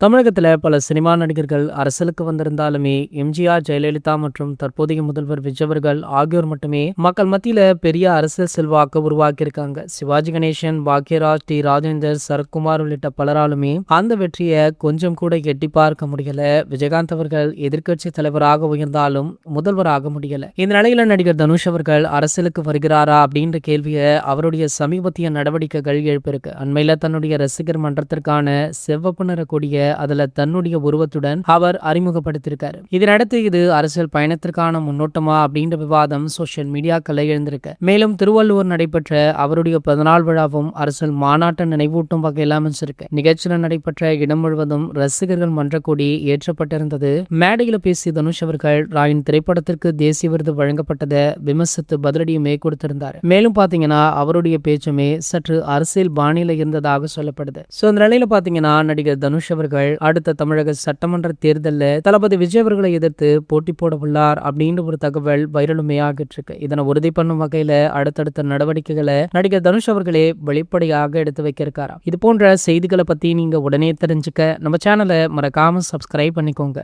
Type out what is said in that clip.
தமிழகத்துல பல சினிமா நடிகர்கள் அரசியலுக்கு வந்திருந்தாலுமே எம்ஜிஆர், ஜெயலலிதா மற்றும் தற்போதைய முதல்வர் விஜய் அவர்கள் ஆகியோர் மட்டுமே மக்கள் மத்தியில பெரிய அரசியல் செல்வாக்க உருவாக்கியிருக்காங்க. சிவாஜி கணேசன், பாக்யராஜ், டி ராஜேந்தர், சரத்குமார் உள்ளிட்ட பலராலுமே அந்த வெற்றியை கொஞ்சம் கூட எட்டி பார்க்க முடியல. விஜயகாந்த் அவர்கள் எதிர்க்கட்சி தலைவராக உயர்ந்தாலும் முதல்வராக முடியல. இந்த நிலையில நடிகர் தனுஷ் அவர்கள் அரசியலுக்கு வருகிறாரா அப்படின்ற கேள்வியை அவருடைய சமீபத்திய நடவடிக்கைகள் எழுப்பியிருக்கு. அண்மையில தன்னுடைய ரசிகர் மன்றத்திற்கான செவ்வப்பு நிற கொடிய அதுல தன்னுடைய உருவத்துடன் அவர் அறிமுகப்படுத்தியிருக்காரு. இதனடுத்து இது அரசியல் பயணத்திற்கான முன்னோட்டமா அப்படின்ற விவாதம் சோசியல் மீடியாக்களை எழுந்திருக்கு. மேலும் திருவள்ளுவர் நடைபெற்ற அவருடைய பிறந்தநாள் விழாவும் அரசியல் மாநாட்டை நினைவூட்டும் வகையில் அமைச்சிருக்கு. நிகழ்ச்சியில் நடைபெற்ற இடம் முழுவதும் ரசிகர்கள் மன்ற கொடி ஏற்றப்பட்டிருந்தது. மேடையில் பேசிய தனுஷ் அவர்கள் ராயின் திரைப்படத்திற்கு தேசிய விருது வழங்கப்பட்டதை விமர்சித்து பதிலடியுமே கொடுத்திருந்தார். மேலும் பாத்தீங்கன்னா அவருடைய பேச்சுமே சற்று அரசியல் பாணியில இருந்ததாக சொல்லப்படுது. இந்த நிலையில பாத்தீங்கன்னா நடிகர் தனுஷ் அவர்கள் அடுத்த தமிழக சட்டமன்ற தேர்தலில் தளபதி விஜய் அவர்களை எதிர்த்து போட்டி போட உள்ளார் அப்படின்ற ஒரு தகவல் வைரலுமே ஆகிட்டு இருக்கு. இதனை உறுதி பண்ணும் வகையில அடுத்தடுத்த நடவடிக்கைகளை நடிகர் தனுஷ் அவர்களே வெளிப்படையாக எடுத்து வைக்க இருக்காராம். இது போன்ற செய்திகளை பத்தி நீங்க உடனே தெரிஞ்சுக்க நம்ம சேனலை மறக்காம சப்ஸ்கிரைப் பண்ணிக்கோங்க.